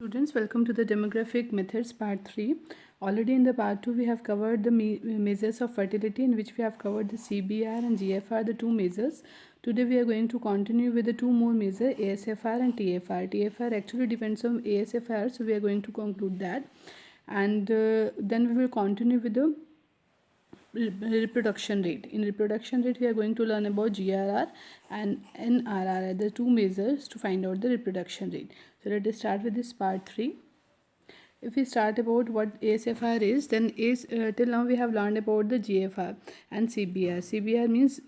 Students, welcome to the demographic methods part 3. Already in the part 2 we have covered the measures of fertility, in which we have covered the CBR and GFR, the two measures. Today we are going to continue with the two more measures, ASFR and TFR. TFR actually depends on ASFR, so we are going to conclude that, and then we will continue with the reproduction rate. In reproduction rate we are going to learn about GRR and NRR, the two measures to find out the reproduction rate. So let us start with this part 3. If we start about what ASFR is, then till now we have learned about the GFR and CBR. CBR means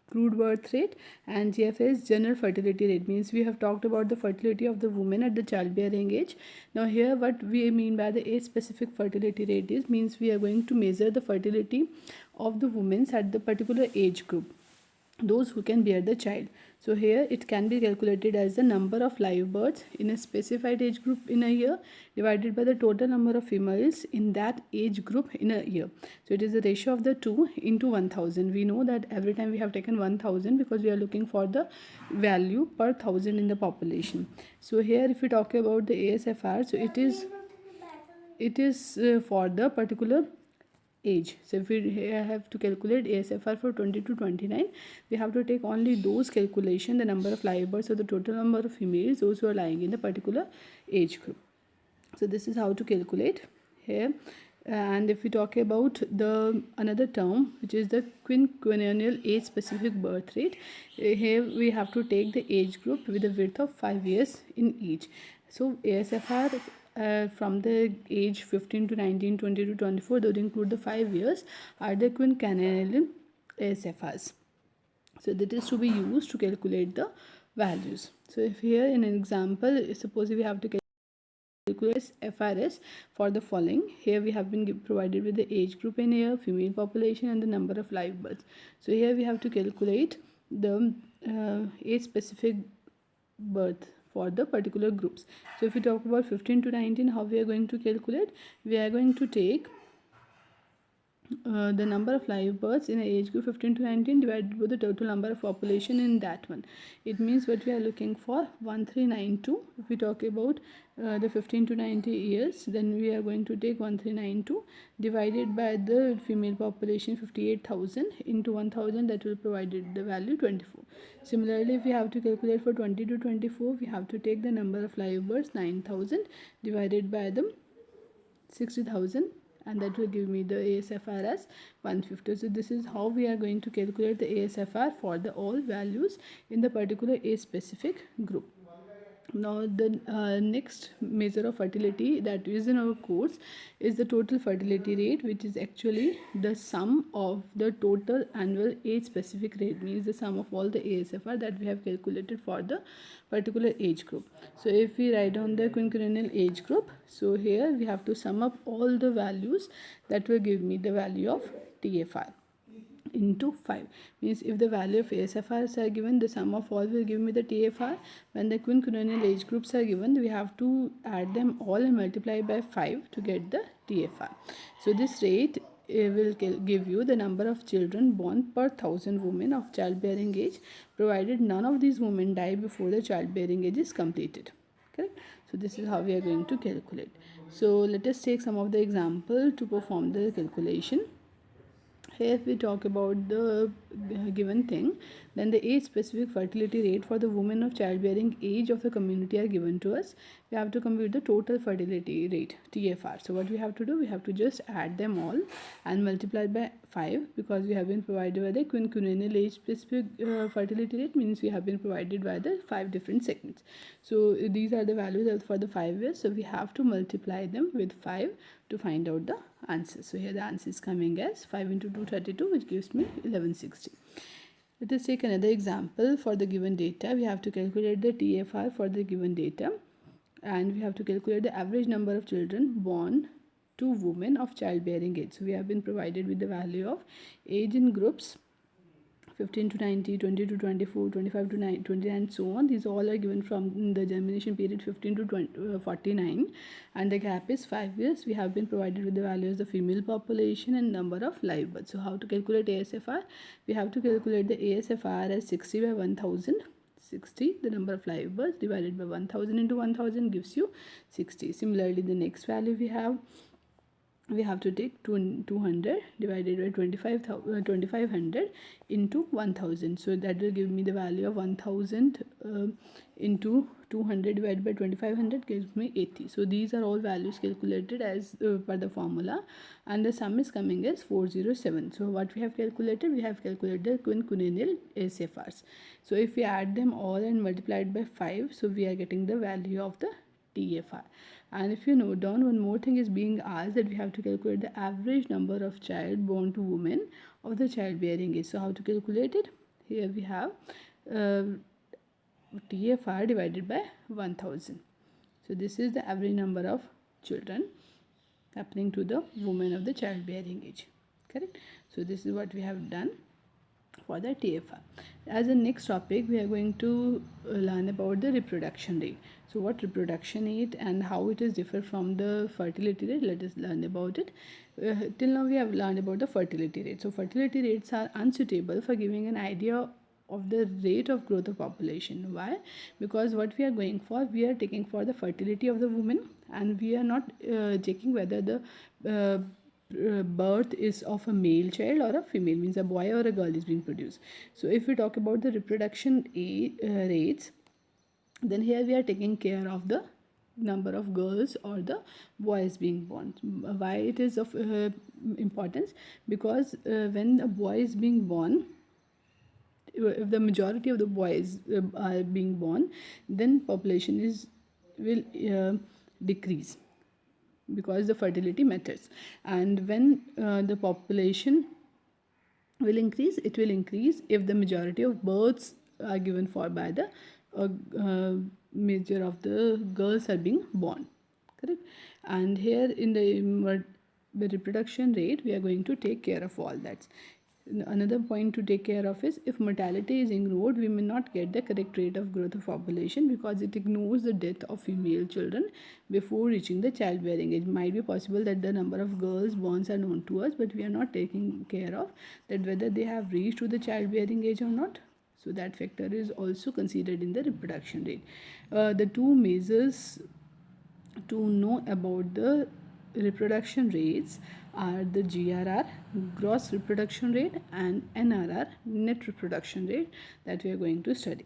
crude birth rate, and GFR is general fertility rate, means we have talked about the fertility of the woman at the childbearing age. Now here what we mean by the age specific fertility rate is, means we are going to measure the fertility of the women at the particular age group, those who can bear the child. So here it can be calculated as the number of live births in a specified age group in a year divided by the total number of females in that age group in a year. So it is the ratio of the 2 into 1000. We know that every time we have taken 1000 because we are looking for the value per thousand in the population. So here if we talk about the ASFR, so it is for the particular age. So if we have to calculate ASFR for 20 to 29, we have to take only those calculation, the number of live births or the total number of females, those who are lying in the particular age group. So this is how to calculate here. And if we talk about the another term, which is the quinquennial age specific birth rate, here we have to take the age group with a width of 5 years in each. So ASFR from the age 15 to 19, 20 to 24, those include the 5 years, are the quinquennial ASFRs. So that is to be used to calculate the values. So if here in an example, suppose we have to calculate FRS for the following. Here we have been provided with the age group in year, female population, and the number of live births. So here we have to calculate the age specific birth for the particular groups. So if we talk about 15 to 19, how we are going to calculate? We are going to take the number of live births in the age group 15 to 19 divided by the total number of population in that one. It means what we are looking for, 1392. If we talk about the 15 to 90 years, then we are going to take 1392 divided by the female population 58,000 into 1000, that will provide the value 24. Similarly, if we have to calculate for 20 to 24, we have to take the number of live births 9000 divided by the 60,000, and that will give me the ASFR as 150. So this is how we are going to calculate the ASFR for the all values in the particular age specific group. Now the next measure of fertility that is in our course is the total fertility rate, which is actually the sum of the total annual age specific rate, means the sum of all the ASFR that we have calculated for the particular age group. So if we write down the quinquennial age group, so here we have to sum up all the values that will give me the value of TFR into 5. Means if the value of ASFRs are given, the sum of all will give me the TFR. When the quinquennial age groups are given, we have to add them all and multiply by 5 to get the TFR. So this rate will give you the number of children born per 1000 women of childbearing age, provided none of these women die before the childbearing age is completed. Correct? So this is how we are going to calculate. So let us take some of the example to perform the calculation. Here if we talk about the given thing, then the age specific fertility rate for the women of childbearing age of the community are given to us. We have to compute the total fertility rate, TFR. So what we have to do, we have to just add them all and multiply by 5, because we have been provided by the quinquennial age specific fertility rate, means we have been provided by the 5 different segments. So these are the values for the 5 years, so we have to multiply them with 5 to find out the answer. So here the answer is coming as 5 into 232, which gives me 1160. Let us take another example. For the given data, we have to calculate the TFR for the given data, and we have to calculate the average number of children born to women of childbearing age. So we have been provided with the value of age in groups 15 to 90, 20 to 24, 25 to 29, and so on. These all are given from the germination period 15 to 49, and the gap is 5 years. We have been provided with the values of the female population and number of live births. So how to calculate ASFR? We have to calculate the ASFR as 60 by 1000. 60. The number of live births divided by 1000 into 1000 gives you 60. Similarly, the next value we have to take 200 divided by 2500 into 1000. So that will give me the value of 1000 into 200 divided by 2500 gives me 80. So these are all values calculated as per the formula, and the sum is coming as 407. So what we have calculated the quinquennial ACFRs. So if we add them all and multiply it by 5, so we are getting the value of the TFR. And if you note down, one more thing is being asked, that we have to calculate the average number of child born to women of the childbearing age. So how to calculate it? Here we have TFR divided by 1000. So this is the average number of children happening to the women of the childbearing age. Correct? So this is what we have done for the TFR. As a next topic, we are going to learn about the reproduction rate. So what reproduction rate and how it is different from the fertility rate, let us learn about it. Till now we have learned about the fertility rate. So fertility rates are unsuitable for giving an idea of the rate of growth of population. Why? Because what we are going for, we are taking for the fertility of the woman, and we are not checking whether the birth is of a male child or a female, means a boy or a girl is being produced. So if we talk about the reproduction rates, then here we are taking care of the number of girls or the boys being born. Why it is of importance? Because when a boy is being born, if the majority of the boys are being born, then population will decrease, because the fertility matters. And when the population will increase, it will increase if the majority of births are given for by the major of the girls are being born. Correct? And here in the reproduction rate, we are going to take care of all that. Another point to take care of is, if mortality is ignored, we may not get the correct rate of growth of population, because it ignores the death of female children before reaching the childbearing age. It might be possible that the number of girls born are known to us, but we are not taking care of that whether they have reached to the childbearing age or not. So that factor is also considered in the reproduction rate. The two measures to know about the reproduction rates are the GRR, gross reproduction rate, and NRR, net reproduction rate, that we are going to study.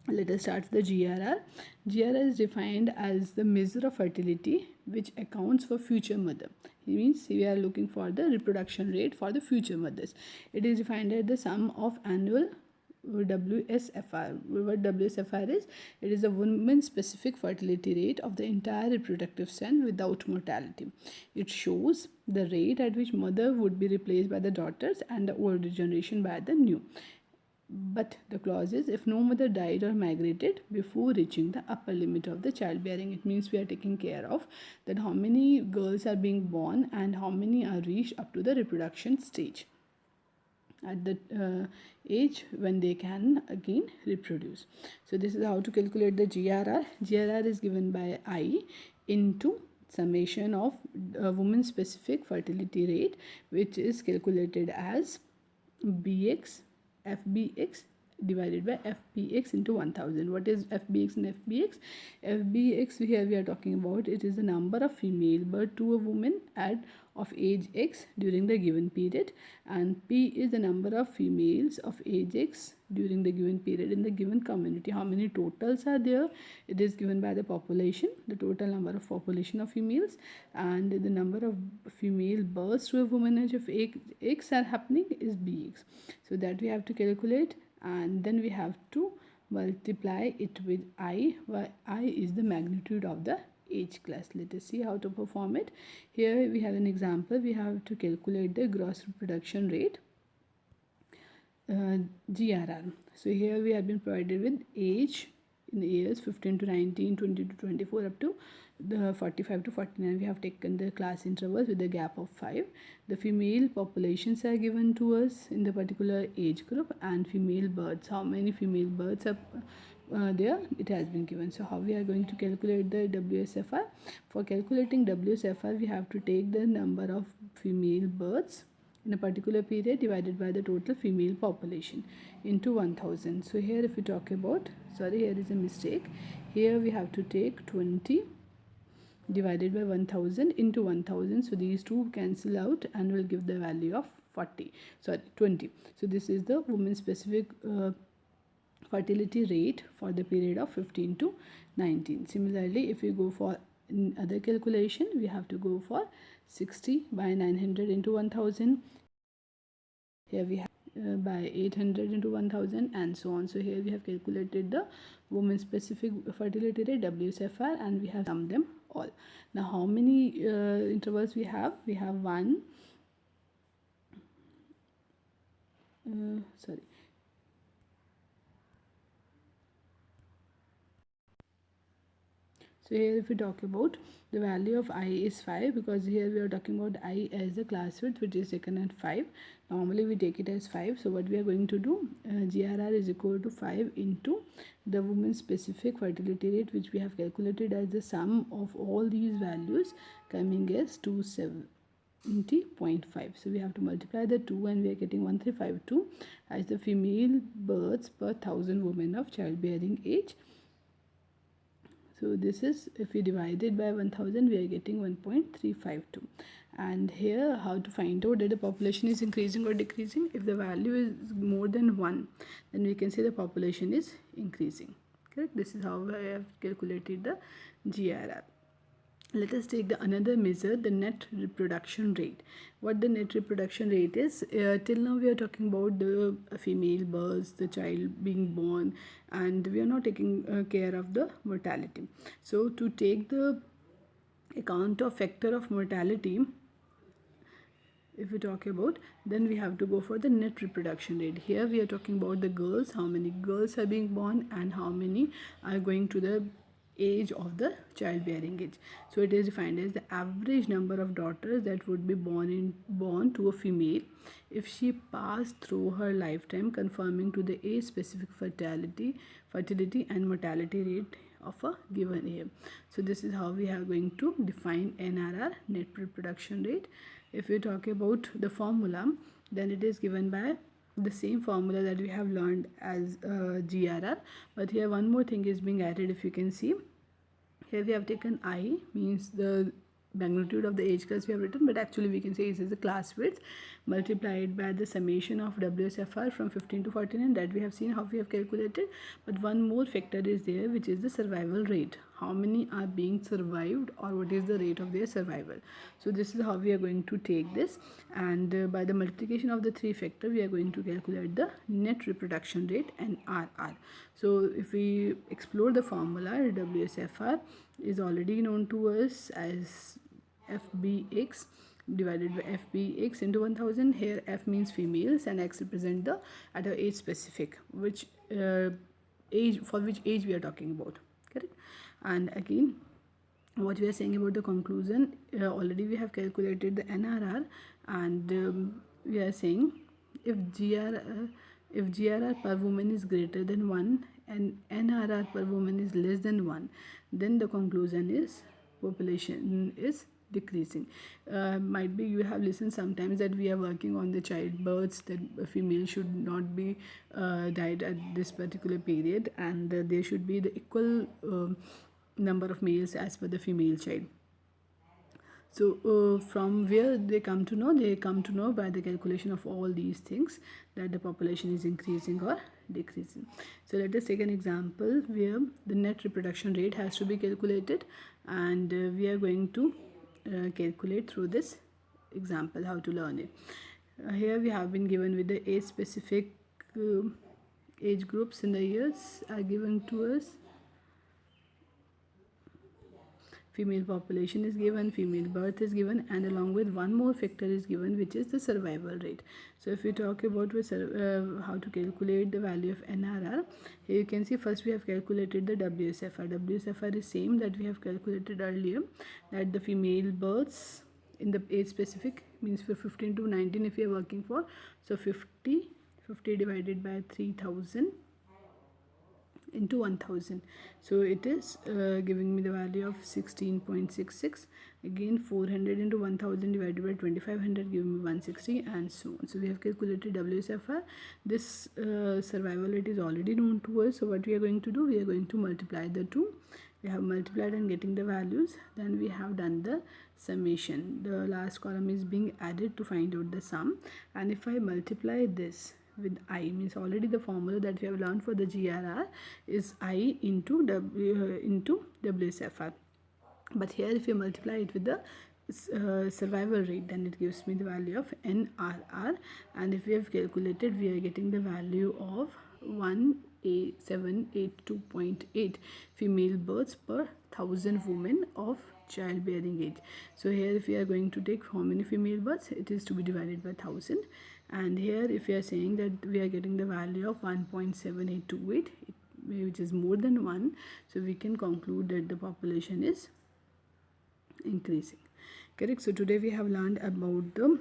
Let us start the GRR. GRR is defined as the measure of fertility which accounts for future mother. It means we are looking for the reproduction rate for the future mothers. It is defined as the sum of annual WSFR. What WSFR is? It is a woman-specific fertility rate of the entire reproductive span without mortality. It shows the rate at which mother would be replaced by the daughters and the older generation by the new. But the clause is, if no mother died or migrated before reaching the upper limit of the childbearing. It means we are taking care of that how many girls are being born and how many are reached up to the reproduction stage, at the age when they can again reproduce. So this is how to calculate the GRR. GRR is given by I into summation of woman specific fertility rate, which is calculated as BX FBX divided by FPX into 1000. What is FBX and FBX? FBX, here we are talking about, it is the number of female birth to a woman of age X during the given period, and P is the number of females of age X during the given period in the given community. How many totals are there? It is given by the population, the total number of population of females, and the number of female births to a woman age of X are happening is BX. So that we have to calculate, and then we have to multiply it with I, where I is the magnitude of the age class. Let us see how to perform it. Here we have an example. We have to calculate the gross reproduction rate, GRR. So here we have been provided with age in the years 15 to 19, 20 to 24, up to the 45 to 49. We have taken the class intervals with a gap of 5. The female populations are given to us in the particular age group, and female births, how many female births are there, it has been given. So how we are going to calculate the WSFR? For calculating WSFR, we have to take the number of female births in a particular period divided by the total female population into 1000. So here if we talk about, sorry, here is a mistake. Here we have to take 20 divided by 1000 into 1000. So these two cancel out and will give the value of 20. So this is the woman specific fertility rate for the period of 15 to 19. Similarly, if we go for other calculation, we have to go for 60 by 900 into 1000. Here we have by 800 into 1000 and so on. So here we have calculated the woman specific fertility rate WSFR and we have summed them all. Now how many intervals we have? We have one, sorry. So here if we talk about the value of I is 5, because here we are talking about I as the class width which is taken at 5. Normally we take it as 5. So what we are going to do, GRR is equal to 5 into the woman specific fertility rate which we have calculated as the sum of all these values coming as 270.5. So we have to multiply the 2 and we are getting 1352 as the female births per 1000 women of childbearing age. So this is, if we divide it by 1000, we are getting 1.352. And here how to find out that the population is increasing or decreasing. If the value is more than 1, then we can say the population is increasing. Correct? This is how I have calculated the GRR. Let us take the another measure, the net reproduction rate. What the net reproduction rate is, till now we are talking about the female births, the child being born, and we are not taking care of the mortality. So to take the account of factor of mortality, if we talk about, then we have to go for the net reproduction rate. Here we are talking about the girls, how many girls are being born and how many are going to the age of the childbearing age. So it is defined as the average number of daughters that would be born to a female if she passed through her lifetime conforming to the age specific fertility and mortality rate of a given year. So this is how we are going to define NRR, net reproduction rate. If we talk about the formula, then it is given by the same formula that we have learned as GRR, but here one more thing is being added. If you can see, here we have taken I, means the magnitude of the age class we have written, but actually we can say it is the class width multiplied by the summation of WSFR from 15 to 49 that we have seen how we have calculated. But one more factor is there, which is the survival rate. How many are being survived or what is the rate of their survival. So this is how we are going to take this, and by the multiplication of the three factor we are going to calculate the net reproduction rate, NRR. So if we explore the formula, WSFR is already known to us as FBX divided by FBX into 1000. Here F means females and X represent the at a age specific, which age, for which age we are talking about. Correct? And again, what we are saying about the conclusion, already we have calculated the NRR, and we are saying if GRR per woman is greater than 1 and NRR per woman is less than 1, then the conclusion is population is decreasing. Might be you have listened sometimes that we are working on the childbirths, that a female should not be died at this particular period, and there should be the equal number of males as per the female child. So from where they come to know? They come to know by the calculation of all these things that the population is increasing or decreasing. So let us take an example where the net reproduction rate has to be calculated, and we are going to calculate through this example how to learn it. Here we have been given with the age specific age groups in the years are given to us. Female population is given, female birth is given, and along with one more factor is given, which is the survival rate. So if we talk about how to calculate the value of NRR, here you can see first we have calculated the WSFR. WSFR is same that we have calculated earlier, that the female births in the age specific means for 15 to 19 if you are working for. So 50 divided by 3000 into 1000. So it is giving me the value of 16.66. Again 400 into 1000 divided by 2500 give me 160, and so on. So we have calculated WSFR. This survival rate is already known to us. So what we are going to do, we are going to multiply the two. We have multiplied and getting the values, then we have done the summation. The last column is being added to find out the sum, and if I multiply this with I, means already the formula that we have learned for the GRR is I into WSFR. But here if you multiply it with the survival rate, then it gives me the value of NRR, and if we have calculated, we are getting the value of 1782.8 female births per 1000 women of childbearing age. So here if we are going to take how many female births, it is to be divided by 1000, and here if we are saying that we are getting the value of 1.7828, which is more than 1, so we can conclude that the population is increasing. Correct. So today we have learned about the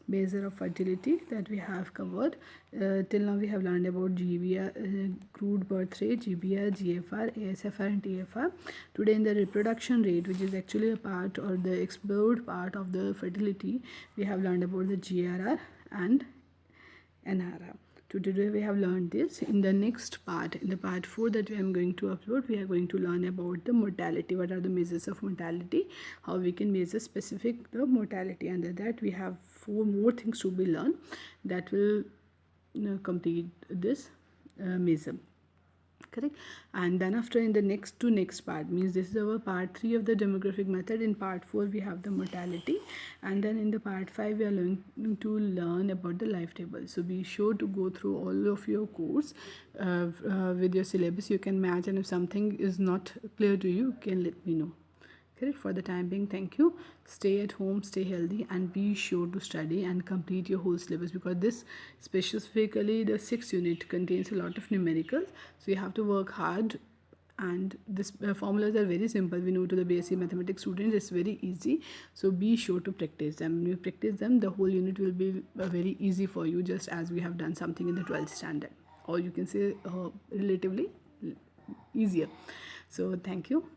measure of fertility that we have covered. Till now we have learned about GBR, crude birth rate, GBR, GFR, ASFR and TFR. Today in the reproduction rate, which is actually a part or the explored part of the fertility, we have learned about the GRR and NRR. Today we have learned this. In the next part, in the part 4 that I am going to upload, we are going to learn about the mortality. What are the measures of mortality? How we can measure specific the mortality. Under that we have 4 more things to be learned that will complete this measure. Correct. And then after in the next part, means this is our part 3 of the demographic method. In part 4 we have the mortality, and then in the part 5 we are going to learn about the life table. So be sure to go through all of your course with your syllabus. You can match, and if something is not clear to you can let me know. Correct. For the time being, thank you. Stay at home, stay healthy, and be sure to study and complete your whole syllabus, because this specifically the 6th unit contains a lot of numericals, so you have to work hard. And this formulas are very simple. We know to the BSc mathematics students it's very easy, so be sure to practice them. When you practice them, the whole unit will be very easy for you, just as we have done something in the 12th standard, or you can say relatively easier. So thank you.